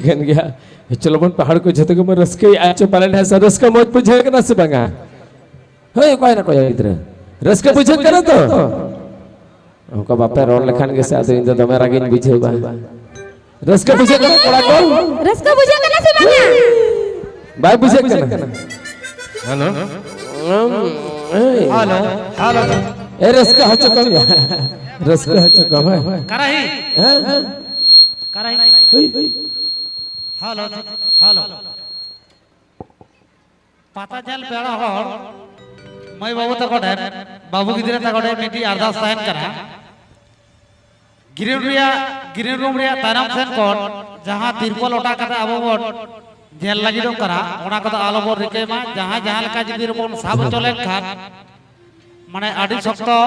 chicken गया चलो बन पहाड़ को जते को रस्के आचे पालन है रस्का मौज बुझे के ना से बंगा हे कोई ना कोई इधर रस्का बुझे करे तो उनका बापे रोड लखान के साथ इन तो मेरा गिन बुझे बा रस्का बुझे करे कोड़ा को रस्का बुझे के ना से बंगा भाई बुझे करे हेलो हेलो हेलो ए रस्का हो चुका है रस्का हो चुका है कराही कराही हेलो हेलो पता चल बेड़ा हो मैं बाबू तक बाबू गिदरे तक मीटी अरदास तहन करा गिरिन रूम रिया तानाम सेन कोड जहां तिरपल ओटा कता अबो बोट जेल लगी दो करा ओना कता आलो बोर रिके मा जहां जहां लका जदि रोबन साब चलेन खान माने आडी शक्तो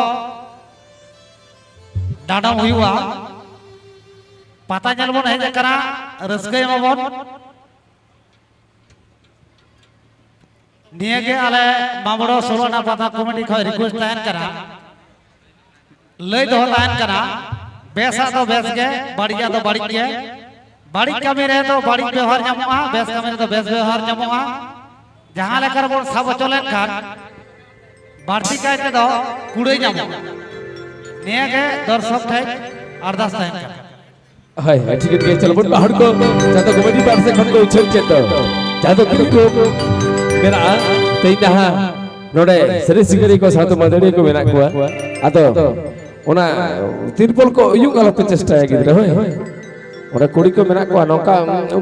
दाडम हुआ पता चल बोन हेज करा रस्के माबोन निये के आले मामड़ो सोलोना पता कमेटी खो रिक्वेस्ट तहन करा लई दो तहन करा बेसा तो बेस के बढ़िया तो बढ़ी के बाड़ी कमी रहे तो बाड़ी व्यवहार जमुआ बेस कमी रहे तो बेस व्यवहार जमुआ जहां लेकर बोल सब चलेन खान बाड़ती कायते दो कुड़े जमु निये के दर्शक थे अरदास तहन करा हाय ठीक है चलो बन पहाड़ को ज्यादा कमेटी पार से खन को उछल के तो ज्यादा को मेरा तेना नोडे सरी सिगरी को साथ मदड़ी को मेना को आतो ओना तिरपल को यू गल पे चेष्टा है गिदरे होय ओना कुड़ी को मेना को नौका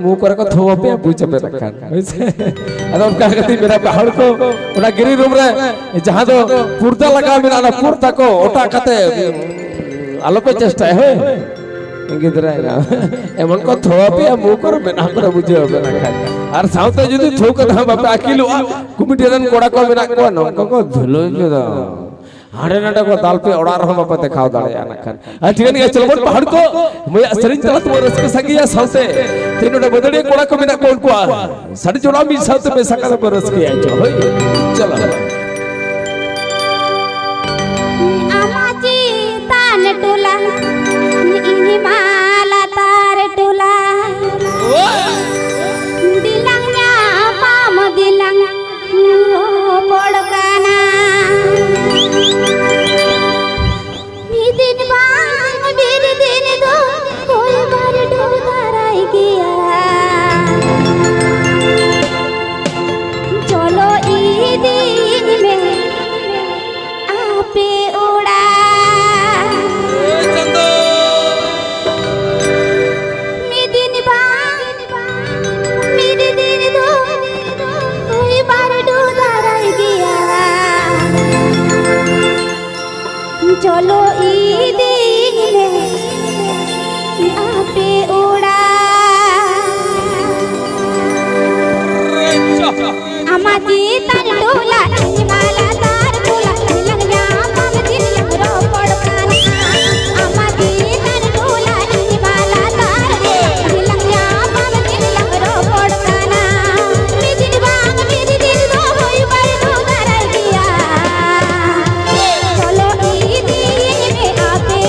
मुंह करे को थो पे बुझे पे रखन अदो उनका कहती मेरा पहाड़ को ओना गिरी रूम रे जहां तो पुरता लगा मेरा ना पुरता को ओटा कते आलो पे चेष्टा है होय गिदरा एमन को थोआ पे मुंह कर मेना कर बुझे पे रखन आर साउते जदी थोक दा बापे अकिलो कुमिटी रन कोड़ा को मेना को नौका को धुलो जो हाड़े नाटा को दाल पे ओड़ा रहा बापे देखाव दाड़े ना खान ठीक है चलो बन पहाड़ को मैं सरिन चला तो रस्के संगिया साउते तीनों बदड़े कोड़ा को मेना को उनको साड़ी जोड़ा भी साउते में सका तो रस्के आ जो होय चलो आमाजी तान टोला इनी माला तार टोला दिलंगnya पाम दिलंग पड़काना दिन बांग बीर दिन दो कोई बार डोताराई गया चलो ई दिन में आपे उड़ा चलो ई दिन में आपे उड़ा आमाजी तार टोला माला तार टोला दिलंगया पाम दिलंग रो पड़काना आमाजी तार टोला माला तार दिलंगया पाम दिलंग रो पड़काना दिन बांग मेरी दिन दो होई बार दो कराई दिया चलो ई दिन में आपे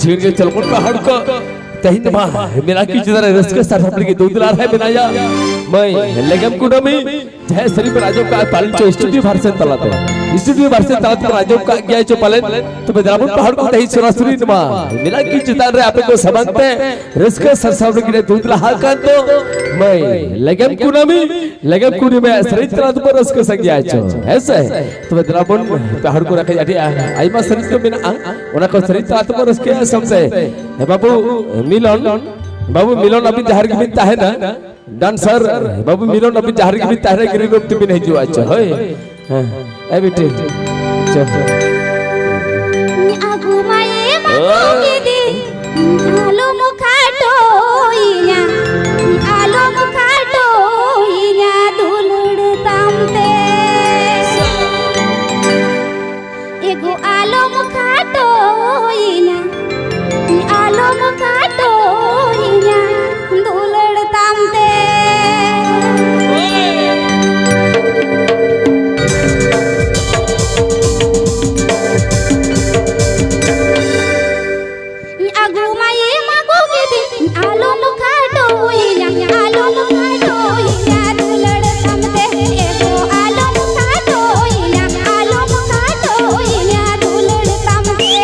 छेड़ के चल मुट पहाड़ को तहिन मा मेरा की जरा रस्के साथ अपने के दूध ला है बिनाया मैं लगम कुडमी जय श्री राजो का पालन चो स्टूडियो वर्षन तलाते स्टूडियो वर्षन तलाते राजो का गया चो पालन तो बदरामुट पहाड़ को तही सुरासुरी नमा मेरा की जता रे आपे को सबंते रस्के सरसावड़ की दूध ला का तो मैं लगम कुडमी में शरीर तलाते पर रस्के संग गया चो ऐसा है तो बदरामुट पहाड़ को रखे जाती आई मा शरीर को बिना उना को शरीर तलाते पर रस्के समझे बाबू बाबू मिलन अभी जहर की बिनता है ना डांसर बाबू मिलन अभी जहर की बिनता है गिरी रूप भी नहीं जो अच्छा होय ए बेटे चल आगु माये मागु दी आलो मुखाटो इया दुलड़ तामते एगो आलो मुखाटो इया आलो मुखाटो इया दुलड़ तामते आगु माये मागु गिदी आलो मुखाटो इया दुलड़ तामते एगो आलो मुखाटो इया दुलड़ तामते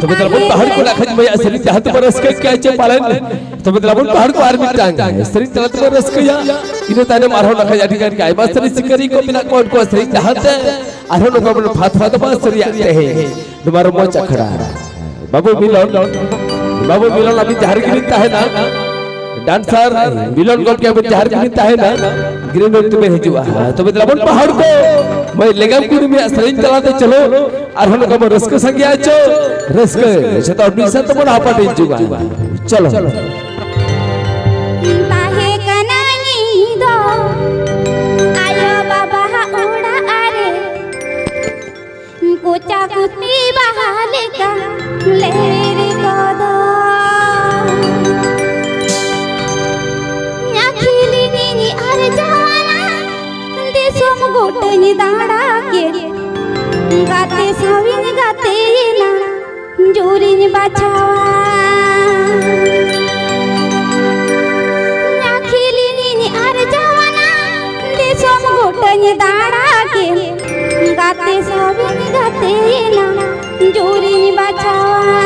तो मतलब पहाड़ को लाखन में असली चाहत बरस के क्या चे पालन तब लाबन पहाड़ को आर मिटांग सरी तलत को रस्कया इनो ताने मारहो लखा जाटी कर के आइबा सरी सिकरी को बिना कोड को सरी चाहते आरो नो बबन फात फात बा सरी आते है तुम्हारो मो चखड़ा बाबू मिलन अभी जहर गिरता है ना डांसर मिलन गोल के अभी जहर गिरता है ना ग्रीन रूम में हिजुआ तो लाबन पहाड़ को मैं लेगम कुड़ी में सरी चलाते चलो आरो नो को रस्क संज्ञा चो रस्क से तो निसा तो बड़ा पाटे हिजुआ चलो ताहे कनाई दो आयो बाबा उड़ा आरे कोचा कुती बहाले का लेरे गोदो आखिली नी आर जाना देशों में गोटनी दाड़ा के गाते साविन गाते ना जोरिन बाछावा दाड़ा के गाते साविन गाते ना जोरी बचावा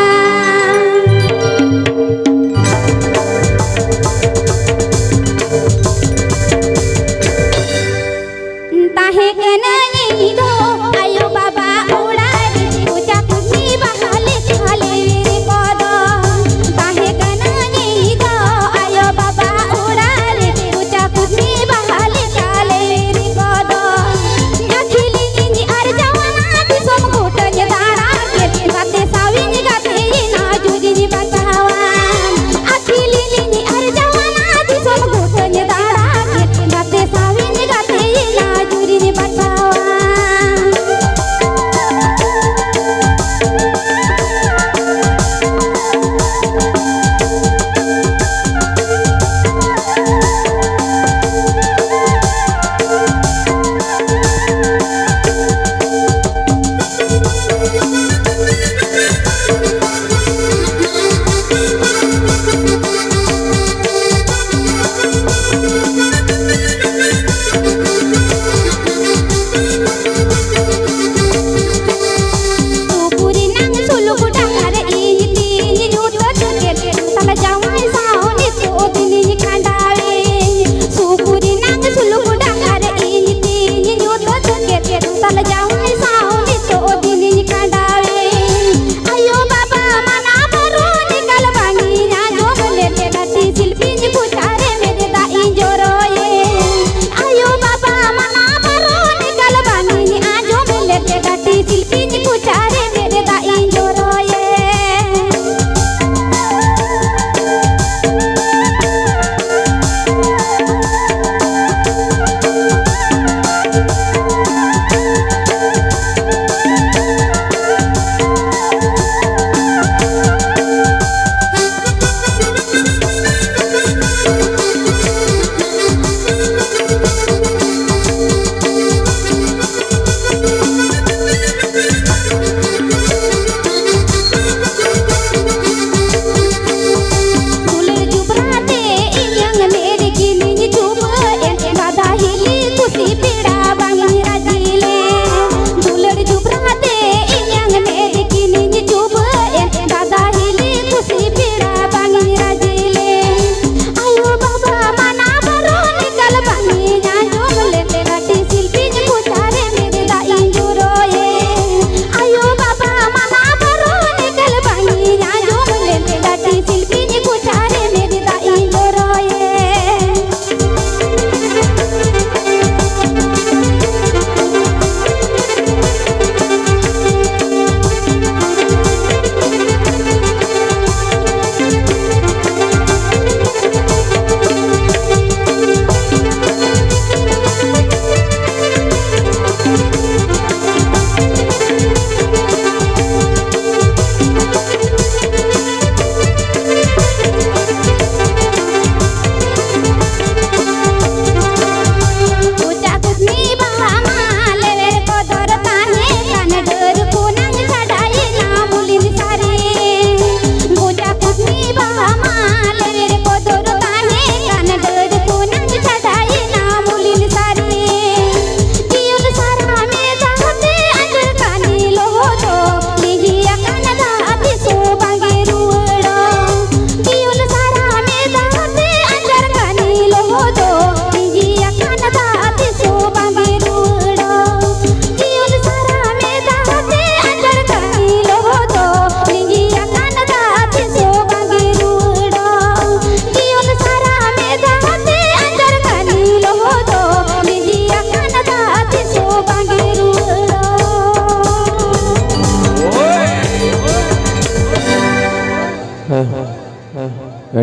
ताहे कनाई दो आयो बाबा उड़ा रे पूजा कुनी बहाले खाले रे कोदो ताहे कनाई दो आयो बाबा उड़ा रे पूजा कुनी बहाले खाले रे कोदो अखिली नी आर जवाना दिसम गोटन दाड़ा के गाते साविन गाते ना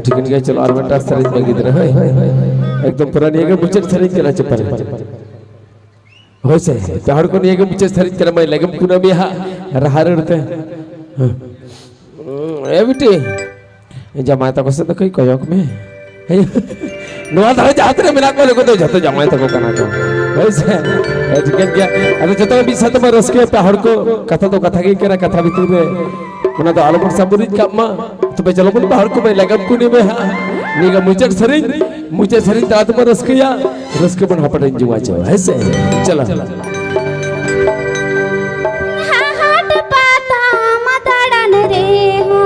ठीक है चलो और बेटा सरिज में गिद्र है एकदम पुरानी है मुचर सरिज केला चपर हो से पहाड़ को नहीं है मुचर सरिज केला मैं लगम कुना भी हा रहा रहते ए बेटी जमाई तक से तो कई कयोक में नवा दा जात रे मिला को लेको तो जतो जमाई तक कना तो वैसे ठीक है क्या अरे जतो भी सत में रस के पहाड़ को कथा तो कथा की केरा कथा भीतर रे उना तो आलम सबुरी कम्मा तो पे चलो बोल पहाड़ को मैं लगम कुनी में हा नीगा मुचर सरिज तात में रस के बन हपट जुआ चो ऐसे चला हाट पाता मदाड़न रे हो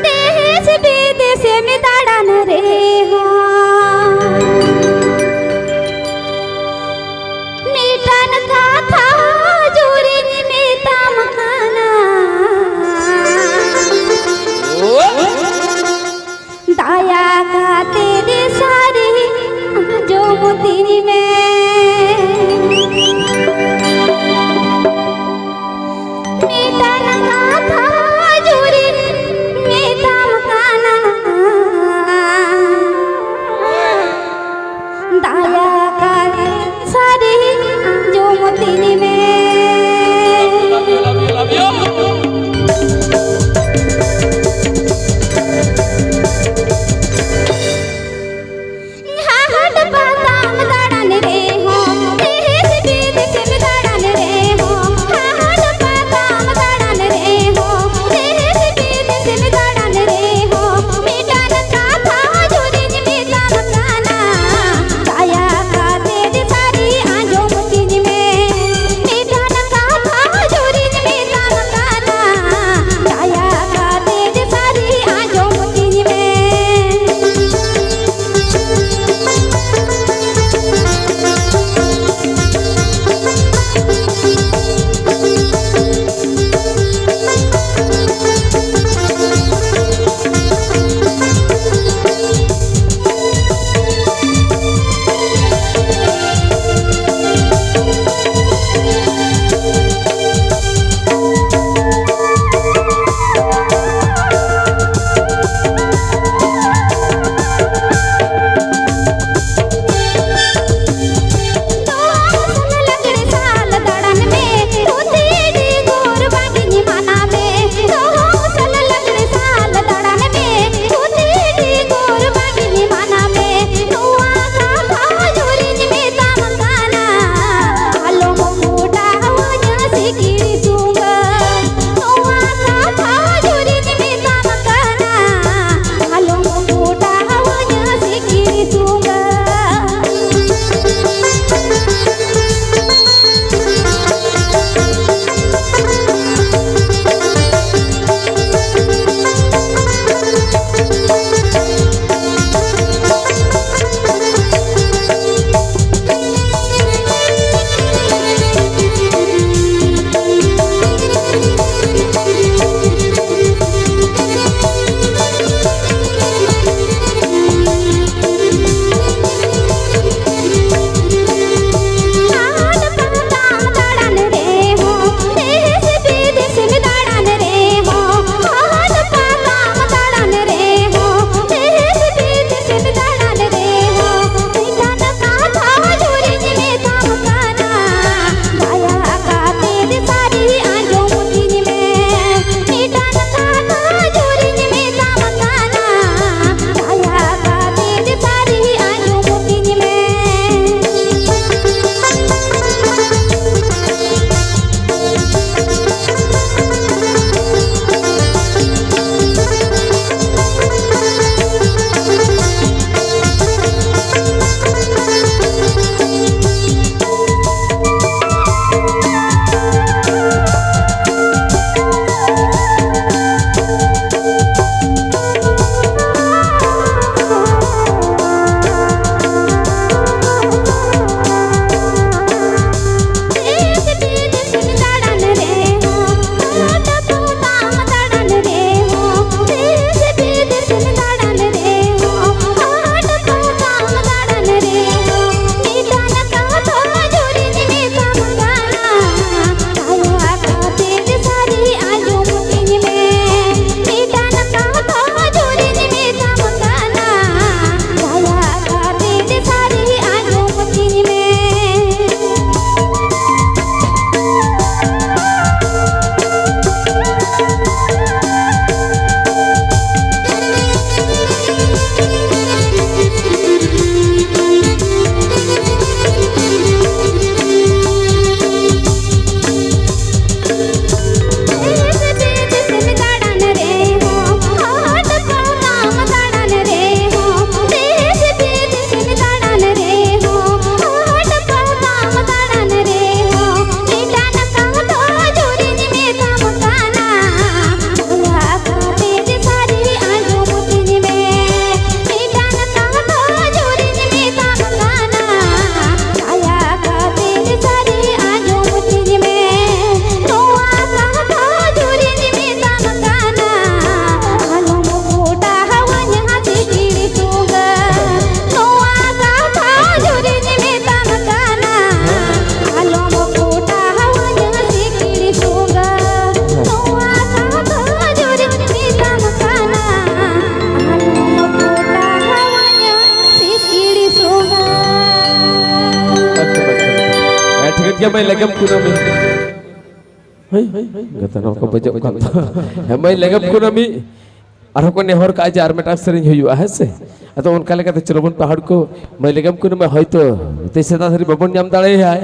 देश विदेश में दाड़न रे हो मीठन का था जुरी मीठा मखाना दाया का तेरे सारे जो मोती में मीठन का था जुरी मीठा मखाना दाया का सारे जो मोती में हाट पाता मदाड़न रे टिके मैं लगम कुनमी गतन को बजो kan मैं लगम कुनमी आरो को नेहर का जार मेटा सरिन हुआ है से अतो उनका लेका चरबन पहाड़ को मैं लगम कुनमी हयतो तेसेता धरी बबन नाम दाड़े है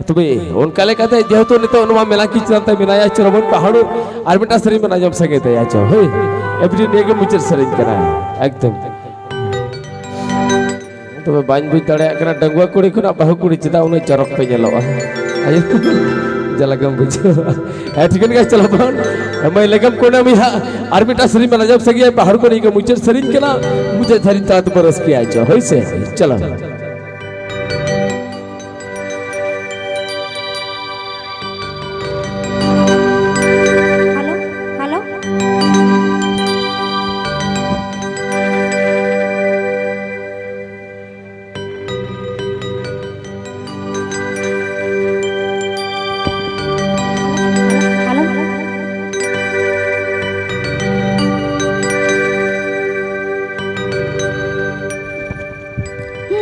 तबे उनका लेका ते जेहेतु नितो अनुमा मेला की चलता मिनाया चरबन पहाड़ आर मेटा सरिन बना जम सके ते आचो हे एवरी नेगे मुचर सरिन करा एकदम तबे बाइन बुझ दाड़े कना डंगुआ कुड़ी खुना बाहु कुड़ी चिता उन चरक पे जेलोआ आयो जलगम बुझो है ठीक है चलो बन मैं लगम कोना में आर बेटा सरी में जब सगी बाहर को नहीं के मुझे सरीन के ना मुझे धरी तात बरस के आजो होई से चलो हेलो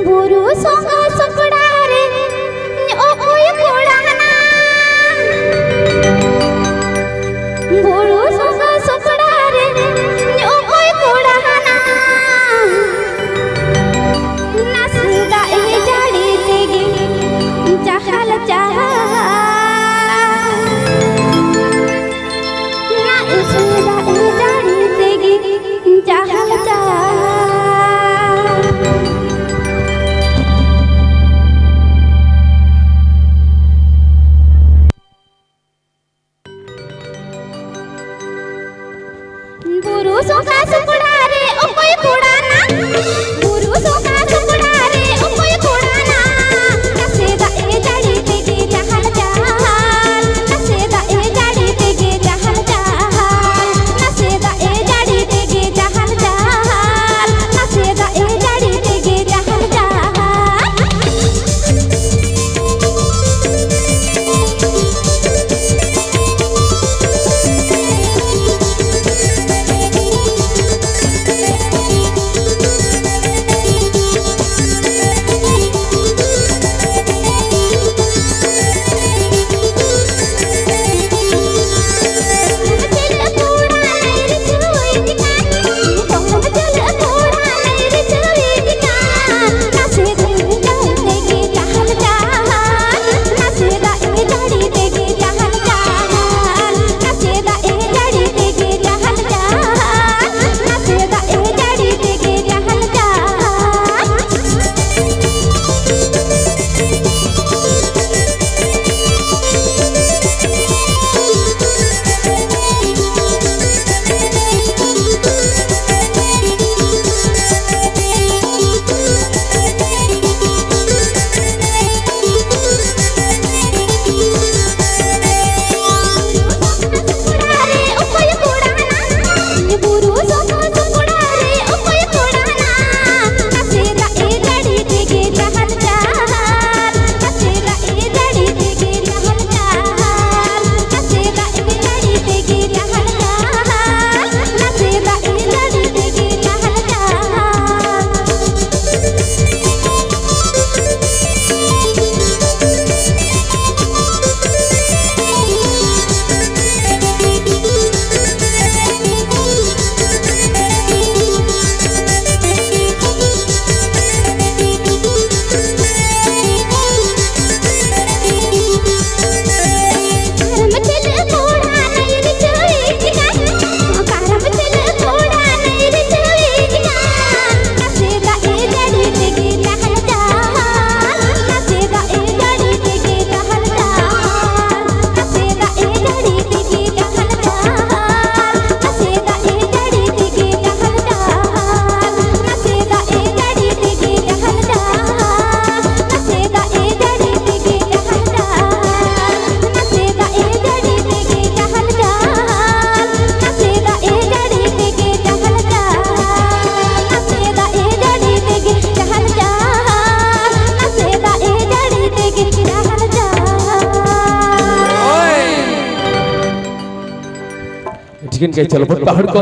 बुरु सोंगा सुकड़ा रे ओ ओय कोड़ाना बुरु सोंगा सुकड़ा रे ओ ओय कोड़ाना नसदा ए जाड़ी तेगे चाहल चाह ना इसदा ए जाड़ी तेगे चाहल चाह बुरु सोका सुकुड़ा रे ओ कोई कुड़ाना बुरु सोका सुकुड़ा रे ओ कोई कुड़ाना नसेदा ए जाड़ी तेगे जहल जहल नसेदा ए जाड़ी तेगे जहल जहल नसेदा ए जाड़ी तेगे जहल जहल नसेदा ए जाड़ी तेगे जहल जहल चिकन के चलो पहाड़ को